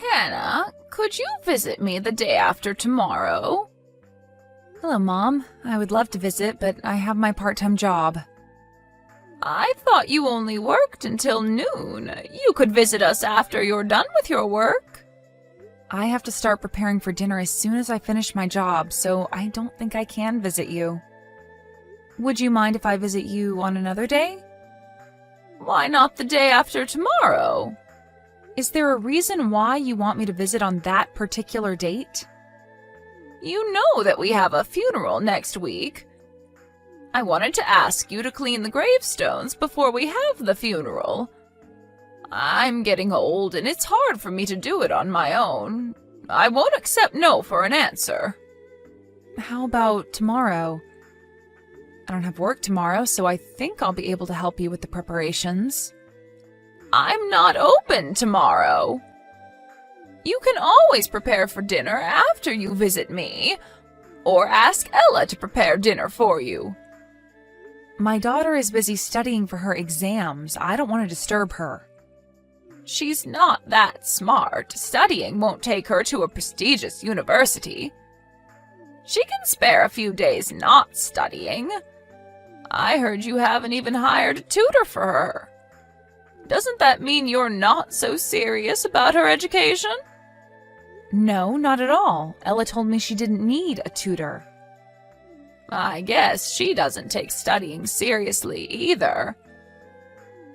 Hannah, could you visit me the day after tomorrow? Hello, Mom. I would love to visit, but I have my part-time job. I thought you only worked until noon. You could visit us after you're done with your work. I have to start preparing for dinner as soon as I finish my job, so I don't think I can visit you. Would you mind if I visit you on another day? Why not the day after tomorrow? Is there a reason why you want me to visit on that particular date? You know that we have a funeral next week. I wanted to ask you to clean the gravestones before we have the funeral. I'm getting old and it's hard for me to do it on my own. I won't accept no for an answer. How about tomorrow? I don't have work tomorrow, so I think I'll be able to help you with the preparations. I'm not open tomorrow. You can always prepare for dinner after you visit me, or ask Ella to prepare dinner for you. My daughter is busy studying for her exams. I don't want to disturb her. She's not that smart. Studying won't take her to a prestigious university. She can spare a few days not studying. I heard you haven't even hired a tutor for her. Doesn't that mean you're not so serious about her education? No, not at all. Ella told me she didn't need a tutor. I guess she doesn't take studying seriously either.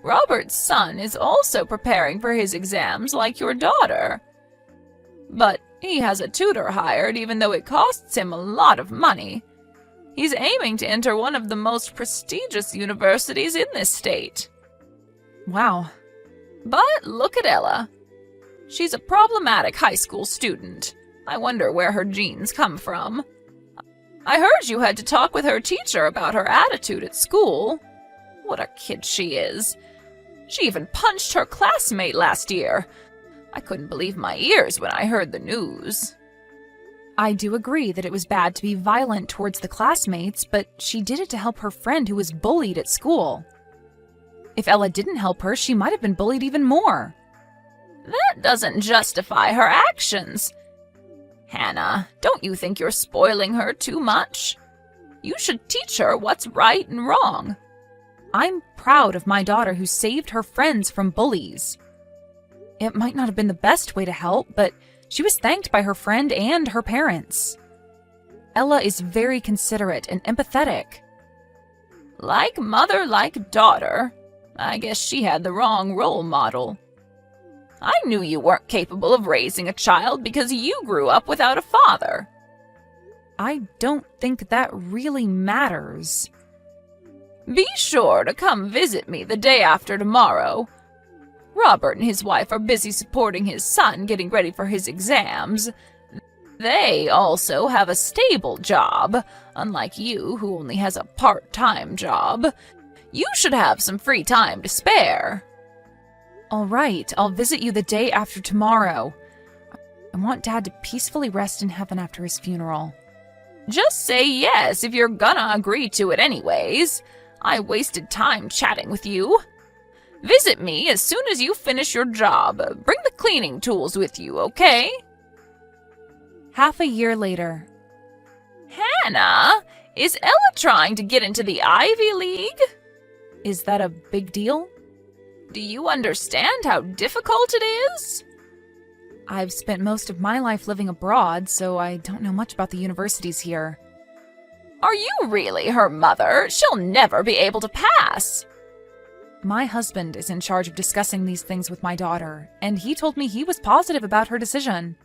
Robert's son is also preparing for his exams like your daughter. But he has a tutor hired even though it costs him a lot of money. He's aiming to enter one of the most prestigious universities in this state. Wow. But look at Ella. She's a problematic high school student. I wonder where her genes come from. I heard you had to talk with her teacher about her attitude at school. What a kid she is. She even punched her classmate last year. I couldn't believe my ears when I heard the news. I do agree that it was bad to be violent towards the classmates, but she did it to help her friend who was bullied at school. If Ella didn't help her, she might have been bullied even more. That doesn't justify her actions. Hannah, don't you think you're spoiling her too much? You should teach her what's right and wrong. I'm proud of my daughter who saved her friends from bullies. It might not have been the best way to help, but she was thanked by her friend and her parents. Ella is very considerate and empathetic. Like mother, like daughter. I guess she had the wrong role model. I knew you weren't capable of raising a child because you grew up without a father. I don't think that really matters. Be sure to come visit me the day after tomorrow. Robert and his wife are busy supporting his son getting ready for his exams. They also have a stable job, unlike you who only has a part-time job. You should have some free time to spare. All right, I'll visit you the day after tomorrow. I want Dad to peacefully rest in heaven after his funeral. Just say yes if you're gonna agree to it anyways. I wasted time chatting with you. Visit me as soon as you finish your job. Bring the cleaning tools with you, okay? Half a year later. Hannah, is Ella trying to get into the Ivy League? Is that a big deal? Do you understand how difficult it is? I've spent most of my life living abroad, so I don't know much about the universities here. Are you really her mother? She'll never be able to pass. My husband is in charge of discussing these things with my daughter, and he told me he was positive about her decision.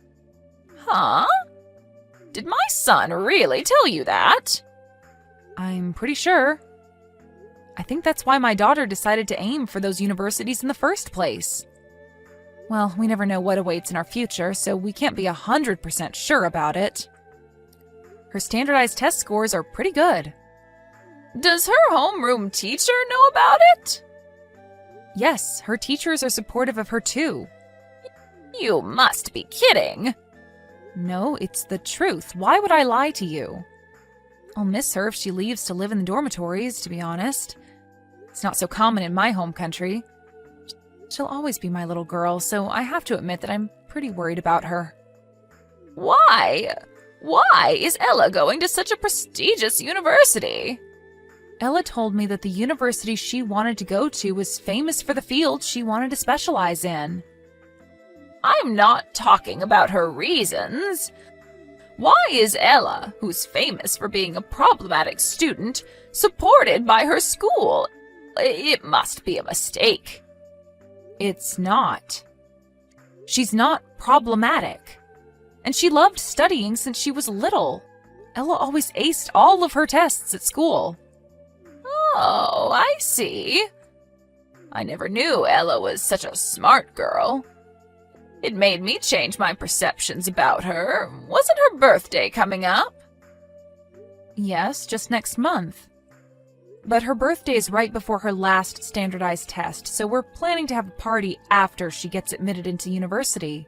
Huh? Did my son really tell you that? I'm pretty sure. I think that's why my daughter decided to aim for those universities in the first place. Well, we never know what awaits in our future, so we can't be 100% sure about it. Her standardized test scores are pretty good. Does her homeroom teacher know about it? Yes, her teachers are supportive of her too. You must be kidding. No, it's the truth. Why would I lie to you? I'll miss her if she leaves to live in the dormitories, to be honest. It's not so common in my home country. She'll always be my little girl, so I have to admit that I'm pretty worried about her. Why? Why is Ella going to such a prestigious university? Ella told me that the university she wanted to go to was famous for the field she wanted to specialize in. I'm not talking about her reasons. Why is Ella, who's famous for being a problematic student, supported by her school? It must be a mistake. It's not. She's not problematic. And she loved studying since she was little. Ella always aced all of her tests at school. Oh, I see. I never knew Ella was such a smart girl. It made me change my perceptions about her. Wasn't her birthday coming up? Yes, just next month. But her birthday is right before her last standardized test, so we're planning to have a party after she gets admitted into university.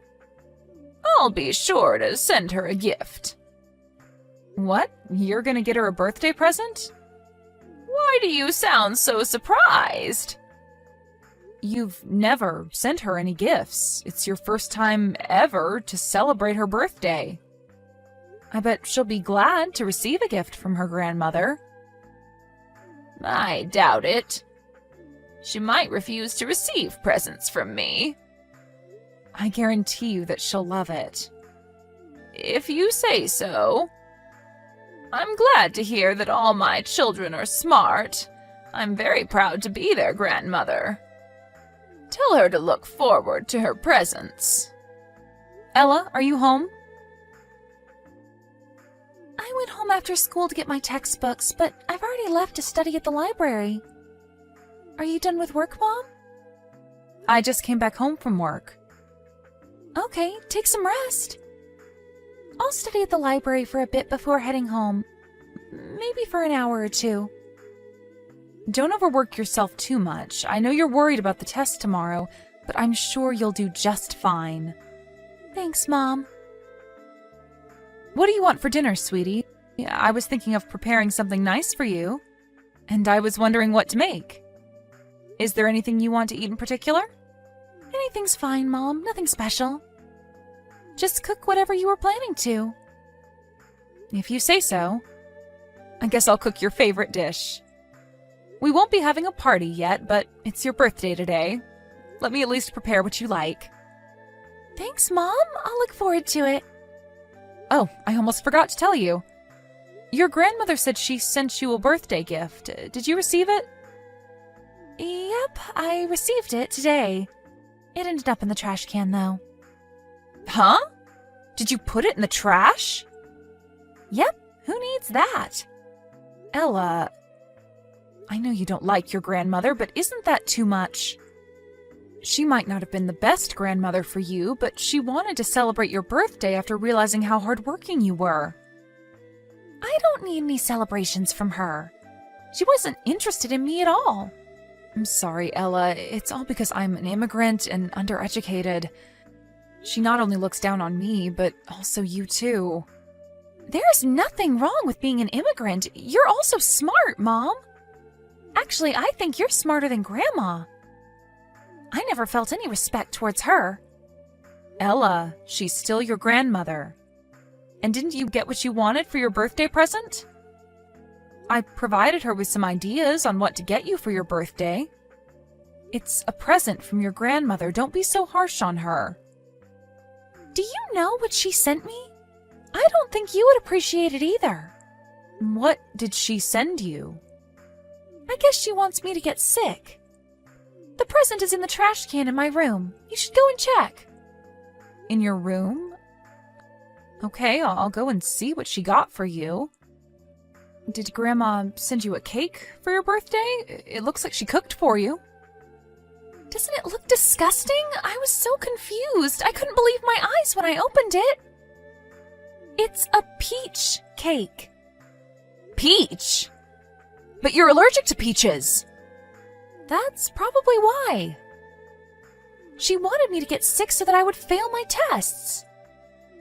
I'll be sure to send her a gift. What? You're gonna get her a birthday present? Why do you sound so surprised? You've never sent her any gifts. It's your first time ever to celebrate her birthday. I bet she'll be glad to receive a gift from her grandmother. I doubt it. She might refuse to receive presents from me. I guarantee you that she'll love it. If you say so. I'm glad to hear that all my children are smart. I'm very proud to be their grandmother. Tell her to look forward to her presents. Ella, are you home? I went home after school to get my textbooks, but I've already left to study at the library. Are you done with work, Mom? I just came back home from work. Okay, take some rest. I'll study at the library for a bit before heading home. Maybe for an hour or two. Don't overwork yourself too much. I know you're worried about the test tomorrow, but I'm sure you'll do just fine. Thanks, Mom. What do you want for dinner, sweetie? I was thinking of preparing something nice for you, and I was wondering what to make. Is there anything you want to eat in particular? Anything's fine, Mom. Nothing special. Just cook whatever you were planning to. If you say so. I guess I'll cook your favorite dish. We won't be having a party yet, but it's your birthday today. Let me at least prepare what you like. Thanks, Mom. I'll look forward to it. Oh, I almost forgot to tell you. Your grandmother said she sent you a birthday gift. Did you receive it? Yep, I received it today. It ended up in the trash can, though. Huh? Did you put it in the trash? Yep, who needs that? Ella, I know you don't like your grandmother, but isn't that too much? She might not have been the best grandmother for you, but she wanted to celebrate your birthday after realizing how hardworking you were. I don't need any celebrations from her. She wasn't interested in me at all. I'm sorry, Ella. It's all because I'm an immigrant and undereducated. She not only looks down on me, but also you too. There's nothing wrong with being an immigrant. You're also smart, Mom. Actually, I think you're smarter than Grandma. I never felt any respect towards her. Ella, she's still your grandmother. And didn't you get what you wanted for your birthday present? I provided her with some ideas on what to get you for your birthday. It's a present from your grandmother. Don't be so harsh on her. Do you know what she sent me? I don't think you would appreciate it either. What did she send you? I guess she wants me to get sick. The present is in the trash can in my room. You should go and check. In your room? Okay, I'll go and see what she got for you. Did Grandma send you a cake for your birthday? It looks like she cooked for you. Doesn't it look disgusting? I was so confused. I couldn't believe my eyes when I opened it. It's a peach cake. Peach? But you're allergic to peaches. That's probably why. She wanted me to get sick so that I would fail my tests.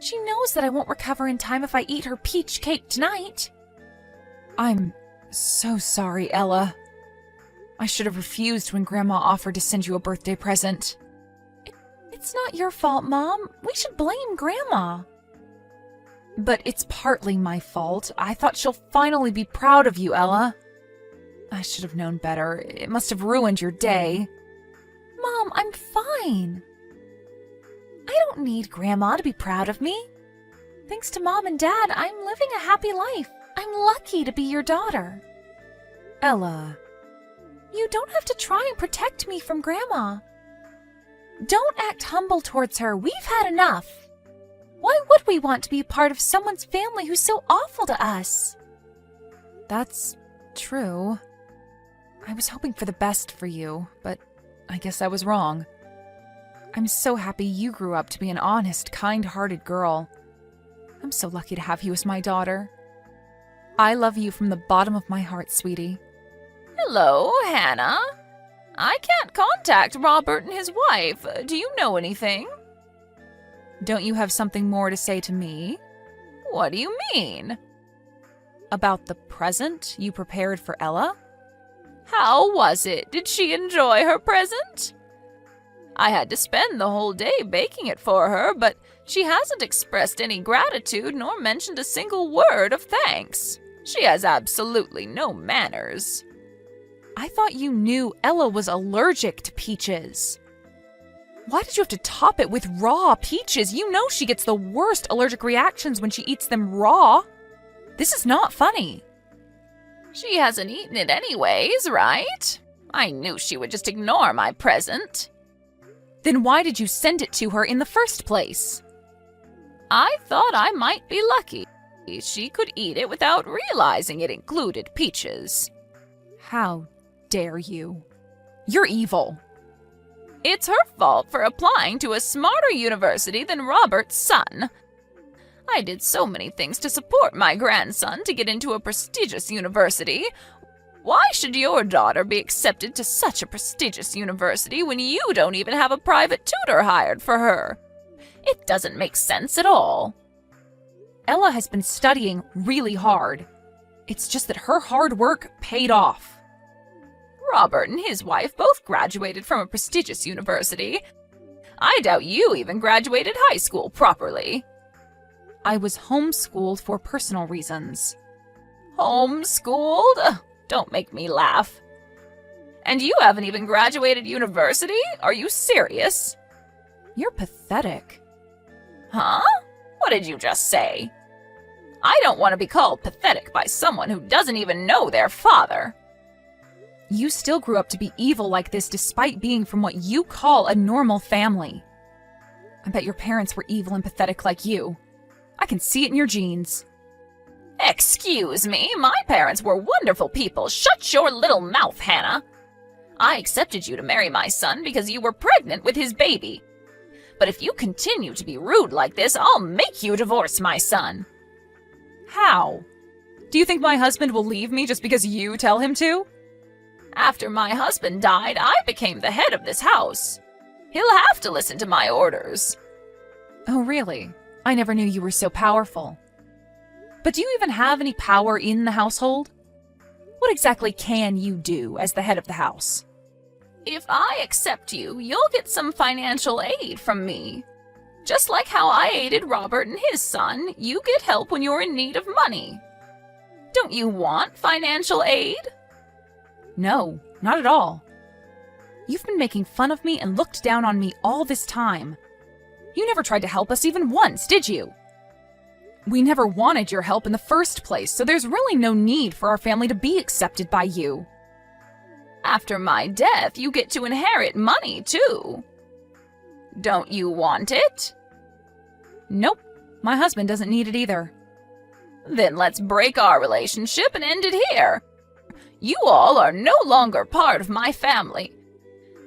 She knows that I won't recover in time if I eat her peach cake tonight. I'm so sorry, Ella. I should have refused when Grandma offered to send you a birthday present. It's not your fault, Mom. We should blame Grandma. But it's partly my fault. I thought she'll finally be proud of you, Ella. I should have known better. It must have ruined your day. Mom, I'm fine. I don't need Grandma to be proud of me. Thanks to Mom and Dad, I'm living a happy life. I'm lucky to be your daughter. Ella. You don't have to try and protect me from Grandma. Don't act humble towards her. We've had enough. Why would we want to be a part of someone's family who's so awful to us? That's true. I was hoping for the best for you, but I guess I was wrong. I'm so happy you grew up to be an honest, kind-hearted girl. I'm so lucky to have you as my daughter. I love you from the bottom of my heart, sweetie. Hello, Hannah. I can't contact Robert and his wife. Do you know anything? Don't you have something more to say to me? What do you mean? About the present you prepared for Ella? How was it? Did she enjoy her present? I had to spend the whole day baking it for her, but she hasn't expressed any gratitude nor mentioned a single word of thanks. She has absolutely no manners. I thought you knew Ella was allergic to peaches. Why did you have to top it with raw peaches? You know she gets the worst allergic reactions when she eats them raw. This is not funny. She hasn't eaten it anyways, right? I knew she would just ignore my present. Then why did you send it to her in the first place? I thought I might be lucky. She could eat it without realizing it included peaches. How dare you? You're evil. It's her fault for applying to a smarter university than Robert's son. I did so many things to support my grandson to get into a prestigious university. Why should your daughter be accepted to such a prestigious university when you don't even have a private tutor hired for her? It doesn't make sense at all. Ella has been studying really hard. It's just that her hard work paid off. Robert and his wife both graduated from a prestigious university. I doubt you even graduated high school properly. I was homeschooled for personal reasons. Homeschooled? Ugh, don't make me laugh. And you haven't even graduated university? Are you serious? You're pathetic. Huh? What did you just say? I don't want to be called pathetic by someone who doesn't even know their father. You still grew up to be evil like this despite being from what you call a normal family. I bet your parents were evil and pathetic like you. I can see it in your genes. Excuse me, my parents were wonderful people. Shut your little mouth, Hannah. I accepted you to marry my son because you were pregnant with his baby. But if you continue to be rude like this, I'll make you divorce my son. How? Do you think my husband will leave me just because you tell him to? After my husband died, I became the head of this house. He'll have to listen to my orders. Oh, really? I never knew you were so powerful. But do you even have any power in the household? What exactly can you do as the head of the house? If I accept you, you'll get some financial aid from me. Just like how I aided Robert and his son, you get help when you're in need of money. Don't you want financial aid? No, not at all. You've been making fun of me and looked down on me all this time. You never tried to help us even once, did you? We never wanted your help in the first place, so there's really no need for our family to be accepted by you. After my death, you get to inherit money, too. Don't you want it? Nope, my husband doesn't need it either. Then let's break our relationship and end it here. You all are no longer part of my family.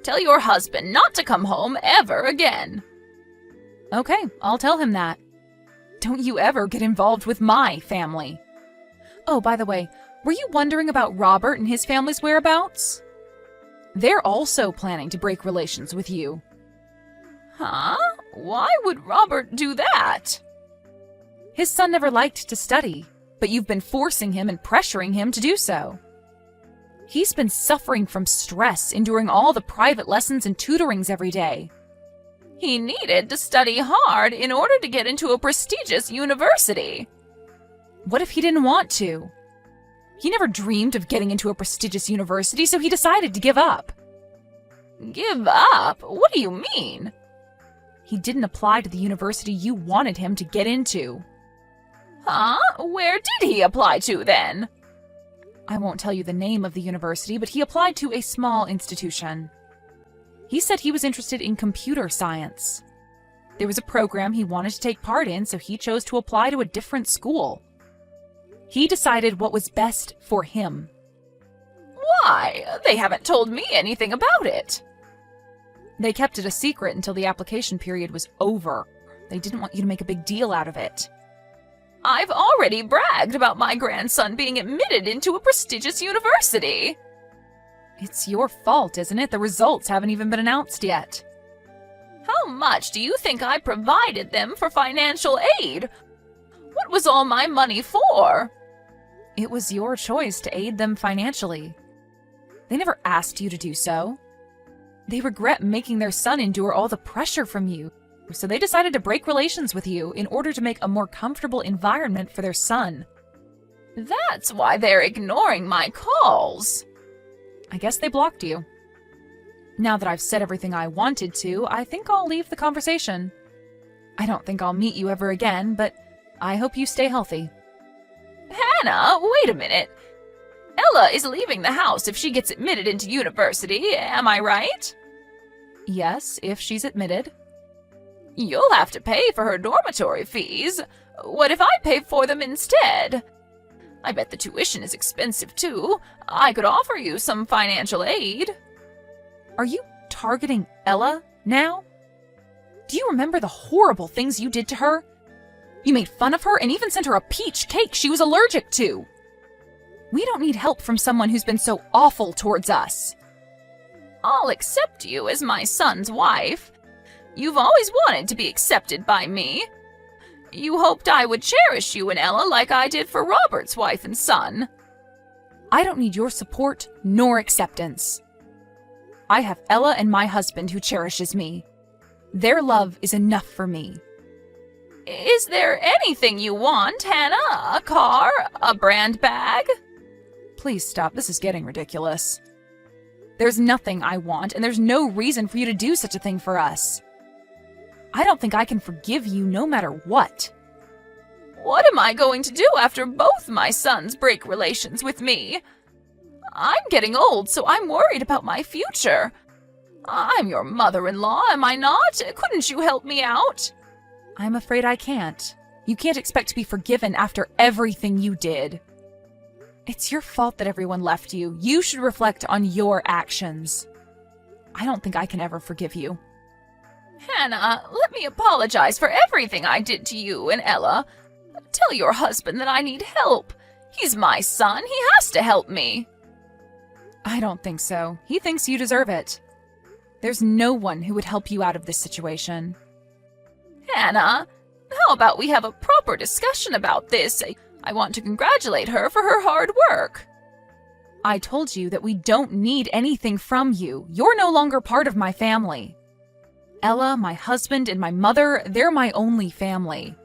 Tell your husband not to come home ever again. Okay, I'll tell him that. Don't you ever get involved with my family. Oh, by the way, were you wondering about Robert and his family's whereabouts? They're also planning to break relations with you. Huh? Why would Robert do that? His son never liked to study, but you've been forcing him and pressuring him to do so. He's been suffering from stress, enduring all the private lessons and tutorings every day. He needed to study hard in order to get into a prestigious university. What if he didn't want to? He never dreamed of getting into a prestigious university, so he decided to give up. Give up? What do you mean? He didn't apply to the university you wanted him to get into. Huh? Where did he apply to then? I won't tell you the name of the university, but he applied to a small institution. He said he was interested in computer science. There was a program he wanted to take part in, so he chose to apply to a different school. He decided what was best for him. Why? They haven't told me anything about it. They kept it a secret until the application period was over. They didn't want you to make a big deal out of it. I've already bragged about my grandson being admitted into a prestigious university. It's your fault, isn't it? The results haven't even been announced yet. How much do you think I provided them for financial aid? What was all my money for? It was your choice to aid them financially. They never asked you to do so. They regret making their son endure all the pressure from you, so they decided to break relations with you in order to make a more comfortable environment for their son. That's why they're ignoring my calls. I guess they blocked you. Now that I've said everything I wanted to, I think I'll leave the conversation. I don't think I'll meet you ever again, but I hope you stay healthy. Hannah, wait a minute. Ella is leaving the house if she gets admitted into university, am I right? Yes, if she's admitted. You'll have to pay for her dormitory fees. What if I pay for them instead? I bet the tuition is expensive too. I could offer you some financial aid. Are you targeting Ella now? Do you remember the horrible things you did to her? You made fun of her and even sent her a peach cake she was allergic to. We don't need help from someone who's been so awful towards us. I'll accept you as my son's wife. You've always wanted to be accepted by me. You hoped I would cherish you and Ella like I did for Robert's wife and son. I don't need your support nor acceptance. I have Ella and my husband who cherishes me. Their love is enough for me. Is there anything you want, Hannah? A car? A brand bag? Please stop. This is getting ridiculous. There's nothing I want, and there's no reason for you to do such a thing for us. I don't think I can forgive you no matter what. What am I going to do after both my sons break relations with me? I'm getting old, so I'm worried about my future. I'm your mother-in-law, am I not? Couldn't you help me out? I'm afraid I can't. You can't expect to be forgiven after everything you did. It's your fault that everyone left you. You should reflect on your actions. I don't think I can ever forgive you. Hannah, let me apologize for everything I did to you and Ella. Tell your husband that I need help. He's my son. He has to help me. I don't think so. He thinks you deserve it. There's no one who would help you out of this situation. Hannah, how about we have a proper discussion about this? I want to congratulate her for her hard work. I told you that we don't need anything from you. You're no longer part of my family. Ella, my husband, and my mother, they're my only family.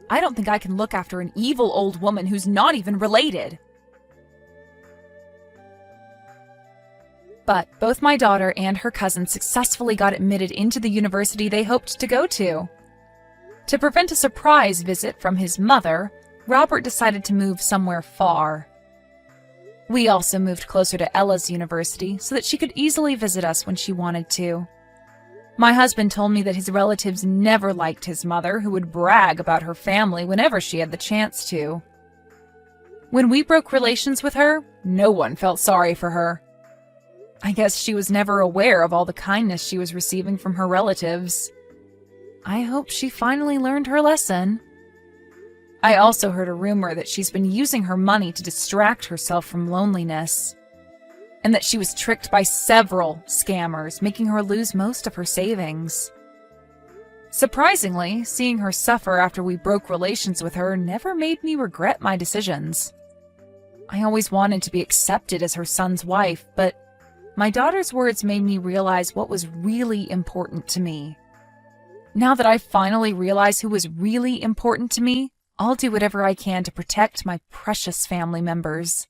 I don't think I can look after an evil old woman who's not even related. But both my daughter and her cousin successfully got admitted into the university they hoped to go to. To prevent a surprise visit from his mother, Robert decided to move somewhere far. We also moved closer to Ella's university so that she could easily visit us when she wanted to. My husband told me that his relatives never liked his mother, who would brag about her family whenever she had the chance to. When we broke relations with her, no one felt sorry for her. I guess she was never aware of all the kindness she was receiving from her relatives. I hope she finally learned her lesson. I also heard a rumor that she's been using her money to distract herself from loneliness, and that she was tricked by several scammers, making her lose most of her savings. Surprisingly, seeing her suffer after we broke relations with her never made me regret my decisions. I always wanted to be accepted as her son's wife, but my daughter's words made me realize what was really important to me. Now that I finally realize who was really important to me, I'll do whatever I can to protect my precious family members.